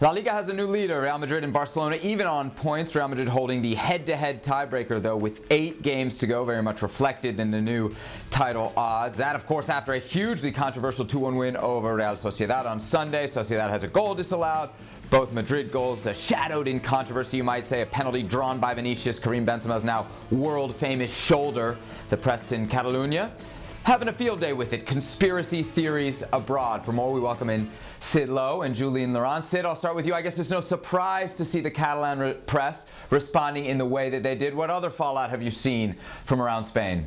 La Liga has a new leader, Real Madrid and Barcelona, even on points. Real Madrid holding the head-to-head tiebreaker, though, with 8 games to go, very much reflected in the new title odds. That, of course, after a hugely controversial 2-1 win over Real Sociedad on Sunday. Sociedad has a goal disallowed. Both Madrid goals shadowed in controversy, you might say. A penalty drawn by Vinicius. Karim Benzema's now world-famous shoulder. The press in Catalonia having a field day with it. Conspiracy theories abroad. For more, we welcome in Sid Lowe and Julien. Sid, I'll start with you. I guess there's no surprise to see the Catalan press responding in the way that they did. What other fallout have you seen from around Spain?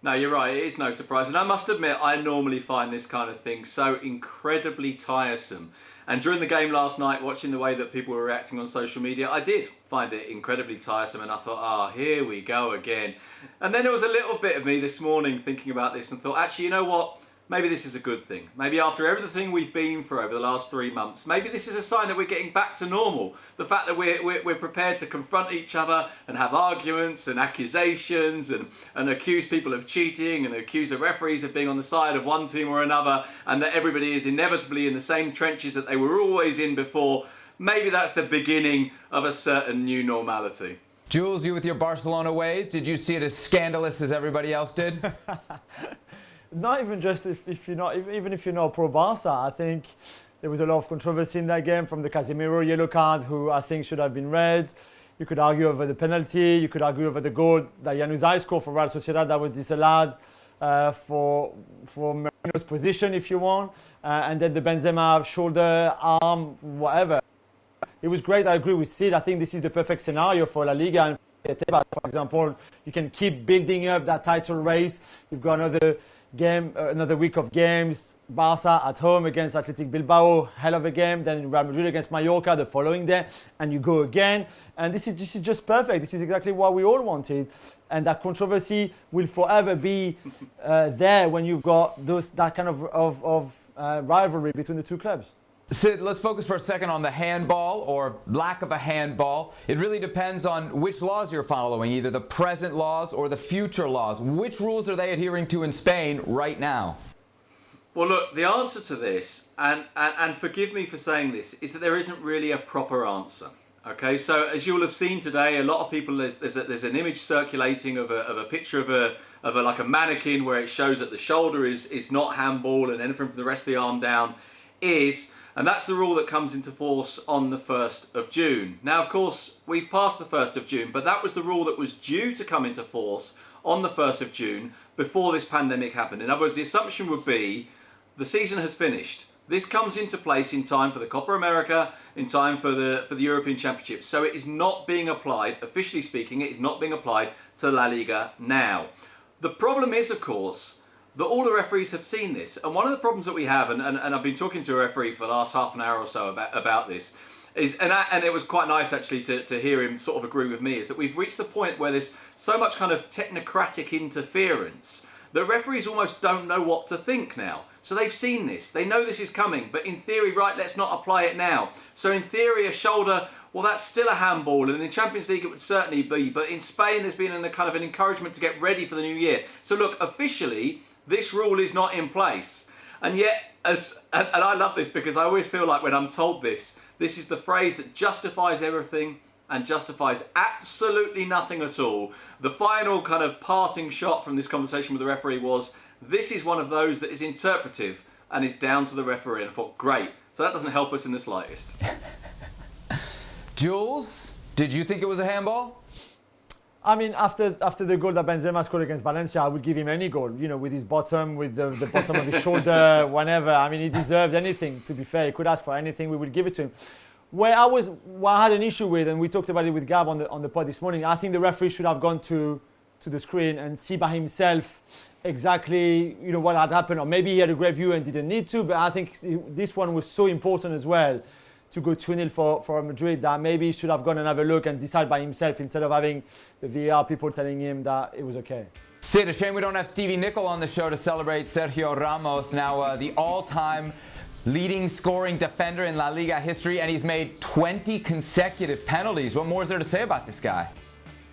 No, you're right. It is no surprise. And I must admit, I normally find this kind of thing so incredibly tiresome. And during the game last night, watching the way that people were reacting on social media, I did find it incredibly tiresome. And I thought, here we go again. And then there was a little bit of me this morning thinking about this and thought, actually, you know what? Maybe this is a good thing. Maybe after everything we've been through over the last 3 months, maybe this is a sign that we're getting back to normal. The fact that we're prepared to confront each other and have arguments and accusations and accuse people of cheating and accuse the referees of being on the side of one team or another, and that everybody is inevitably in the same trenches that they were always in before. Maybe that's the beginning of a certain new normality. Jules, you with your Barcelona ways, did you see it as scandalous as everybody else did? Not even just if you're not, even if you're not pro-Barca. I think there was a lot of controversy in that game from the Casemiro yellow card, who I think should have been red. You could argue over the penalty. You could argue over the goal that Januzaj scored for Real Sociedad that was disallowed for Merino's position, if you want. And then the Benzema shoulder, arm, whatever. It was great. I agree with Sid. I think this is the perfect scenario for La Liga. And for example, you can keep building up that title race. You've got another game, another week of games. Barca at home against Athletic Bilbao, hell of a game. Then Real Madrid against Mallorca the following day, and you go again. And this is just perfect. This is exactly what we all wanted. And that controversy will forever be there when you've got that kind of rivalry between the two clubs. Sid, let's focus for a second on the handball or lack of a handball. It really depends on which laws you're following, either the present laws or the future laws. Which rules are they adhering to in Spain right now? Well, look, the answer to this, and forgive me for saying this, is that there isn't really a proper answer. Okay, so as you'll have seen today, a lot of people, there's an image circulating of a picture of a like a mannequin where it shows that the shoulder is not handball and anything from the rest of the arm down is. And that's the rule that comes into force on the 1st of June. Now, of course, we've passed the 1st of June, but that was the rule that was due to come into force on the 1st of June before this pandemic happened. In other words, the assumption would be the season has finished. This comes into place in time for the Copa America, in time for the European Championships. So it is not being applied, officially speaking, it is not being applied to La Liga now. The problem is, of course, that all the referees have seen this. And one of the problems that we have, and I've been talking to a referee for the last half an hour or so about this, is, and it was quite nice actually to hear him sort of agree with me, is that we've reached the point where there's so much kind of technocratic interference that referees almost don't know what to think now. So they've seen this, they know this is coming, but in theory, right, let's not apply it now. So in theory, a shoulder, well, that's still a handball, and in the Champions League it would certainly be, but in Spain there's been a kind of an encouragement to get ready for the new year. So look, officially, this rule is not in place. And yet, and I love this because I always feel like when I'm told this is the phrase that justifies everything and justifies absolutely nothing at all. The final kind of parting shot from this conversation with the referee was, this is one of those that is interpretive and is down to the referee. And I thought, great. So that doesn't help us in the slightest. Jules, did you think it was a handball? I mean, after the goal that Benzema scored against Valencia, I would give him any goal, you know, with his bottom, with the bottom of his shoulder, whatever. I mean, he deserved anything, to be fair. He could ask for anything, we would give it to him. What I had an issue with, and we talked about it with Gab on the pod this morning, I think the referee should have gone to the screen and see by himself exactly, you know, what had happened. Or maybe he had a great view and didn't need to, but I think this one was so important as well, to go 2-0 for Madrid, that maybe he should have gone and have a look and decide by himself instead of having the VAR people telling him that it was okay. Sid, a shame we don't have Stevie Nicol on the show to celebrate Sergio Ramos, now the all-time leading scoring defender in La Liga history, and he's made 20 consecutive penalties. What more is there to say about this guy?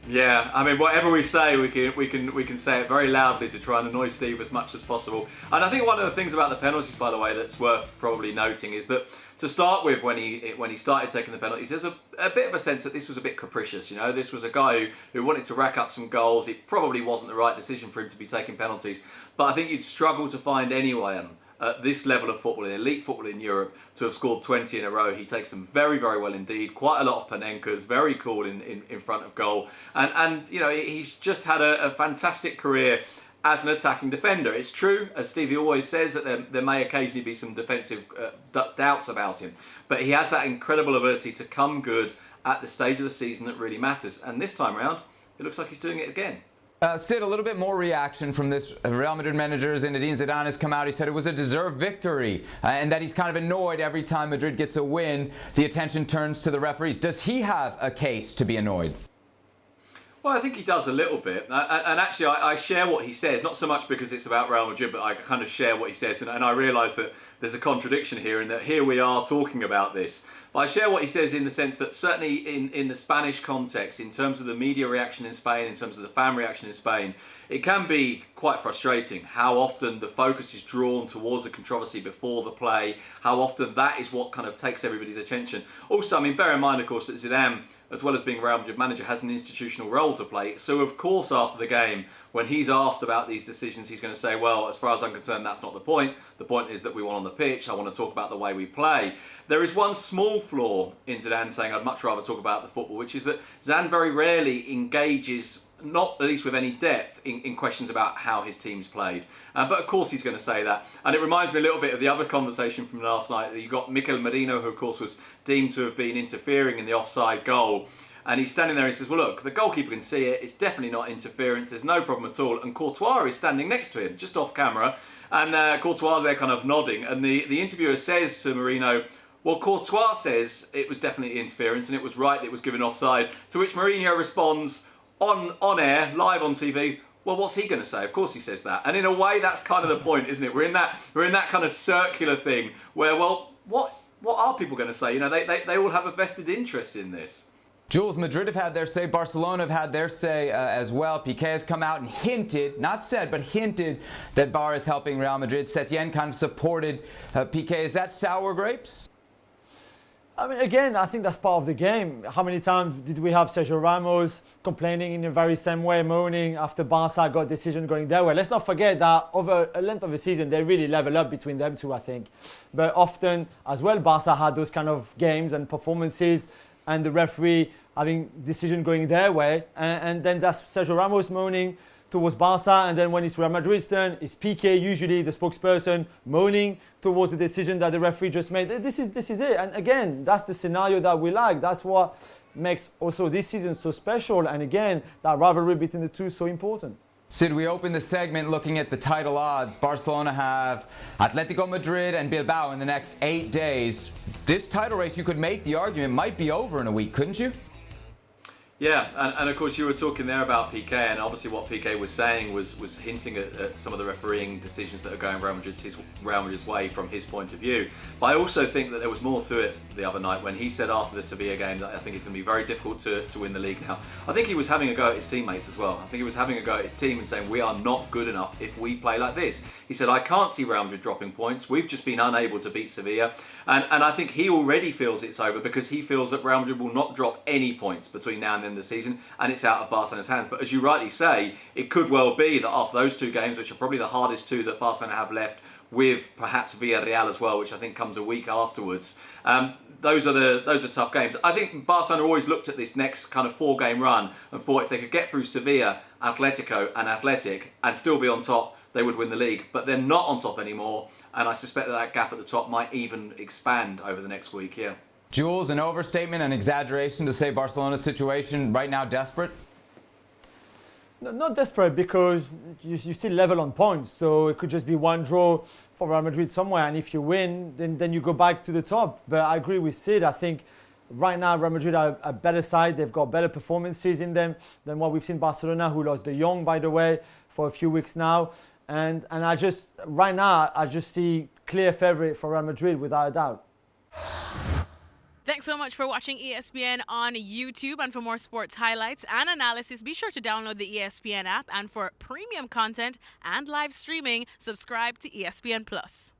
Yeah, I mean, whatever we say, we can say it very loudly to try and annoy Steve as much as possible. And I think one of the things about the penalties, by the way, that's worth probably noting is that to start with, when he started taking the penalties, there's a bit of a sense that this was a bit capricious. You know, this was a guy who wanted to rack up some goals. It probably wasn't the right decision for him to be taking penalties, but I think you'd struggle to find anyone at this level of football, in elite football in Europe, to have scored 20 in a row. He takes them very, very well indeed. Quite a lot of Panenkas, very cool in front of goal. And you know, he's just had a fantastic career as an attacking defender. It's true, as Stevie always says, that there may occasionally be some defensive doubts about him. But he has that incredible ability to come good at the stage of the season that really matters. And this time around, it looks like he's doing it again. Sid, a little bit more reaction from this Real Madrid manager. Zinedine Zidanes has come out. He said it was a deserved victory and that he's kind of annoyed every time Madrid gets a win. The attention turns to the referees. Does he have a case to be annoyed? Well, I think he does a little bit. And actually, I share what he says, not so much because it's about Real Madrid, but I kind of share what he says. And I realise that there's a contradiction here in that here we are talking about this. But I share what he says in the sense that certainly in the Spanish context, in terms of the media reaction in Spain, in terms of the fan reaction in Spain, it can be quite frustrating how often the focus is drawn towards the controversy before the play, how often that is what kind of takes everybody's attention. Also, I mean, bear in mind, of course, that Zidane, as well as being Real Madrid manager, has an institutional role to play. So, of course, after the game, when he's asked about these decisions, he's going to say, well, as far as I'm concerned, that's not the point. The point is that we won on the pitch. I want to talk about the way we play. There is one small flaw in Zidane saying, I'd much rather talk about the football, which is that Zidane very rarely engages, not at least with any depth, in questions about how his team's played. But of course he's going to say that. And it reminds me a little bit of the other conversation from last night. You got Mikel Merino, who of course was deemed to have been interfering in the offside goal. And he's standing there and he says, well, look, the goalkeeper can see it. It's definitely not interference. There's no problem at all. And Courtois is standing next to him, just off camera. And Courtois there kind of nodding. And the interviewer says to Merino, well, Courtois says it was definitely interference and it was right that it was given offside. To which Mourinho responds on air, live on TV, well, what's he going to say? Of course he says that. And in a way, that's kind of the point, isn't it? We're in that kind of circular thing where, well, what are people going to say? You know, they all have a vested interest in this. Jules, Madrid have had their say. Barcelona have had their say as well. Piqué has come out and hinted, not said, but hinted that Bar is helping Real Madrid. Setien kind of supported Piqué. Is that sour grapes? I mean, again, I think that's part of the game. How many times did we have Sergio Ramos complaining in the very same way, moaning after Barca got decision going their way? Let's not forget that over a length of the season, they really level up between them two, I think. But often, as well, Barca had those kind of games and performances and the referee having decision going their way. And then that's Sergio Ramos moaning towards Barca, and then when it's Real Madrid's turn, it's Piqué, usually the spokesperson, moaning towards the decision that the referee just made. This is it. And again, that's the scenario that we like. That's what makes also this season so special. And again, that rivalry between the two is so important. Sid, we opened the segment looking at the title odds. Barcelona have Atletico Madrid and Bilbao in the next 8 days. This title race, you could make the argument, might be over in a week, couldn't you? Yeah, and of course you were talking there about Piqué, and obviously what Piqué was saying was hinting at some of the refereeing decisions that are going Real Madrid's way from his point of view. But I also think that there was more to it the other night when he said after the Sevilla game that I think it's going to be very difficult to win the league now. I think he was having a go at his teammates as well. I think he was having a go at his team and saying we are not good enough if we play like this. He said, I can't see Real Madrid dropping points. We've just been unable to beat Sevilla. And I think he already feels it's over because he feels that Real Madrid will not drop any points between now and then the season, and it's out of Barcelona's hands. But as you rightly say, it could well be that after those two games, which are probably the hardest two that Barcelona have left, with perhaps Villarreal as well, which I think comes a week afterwards, those are tough games. I think Barcelona always looked at this next kind of 4-game run and thought if they could get through Sevilla, Atletico and Athletic and still be on top, they would win the league. But they're not on top anymore, and I suspect that gap at the top might even expand over the next week, yeah. Jules, an overstatement, an exaggeration to say Barcelona's situation right now desperate? No, not desperate, because you still level on points. So it could just be one draw for Real Madrid somewhere. And if you win, then you go back to the top. But I agree with Sid. I think right now Real Madrid are a better side. They've got better performances in them than what we've seen Barcelona, who lost De Jong, by the way, for a few weeks now. And right now, I just see clear favourite for Real Madrid without a doubt. Thanks so much for watching ESPN on YouTube. And for more sports highlights and analysis, be sure to download the ESPN app. And for premium content and live streaming, subscribe to ESPN Plus.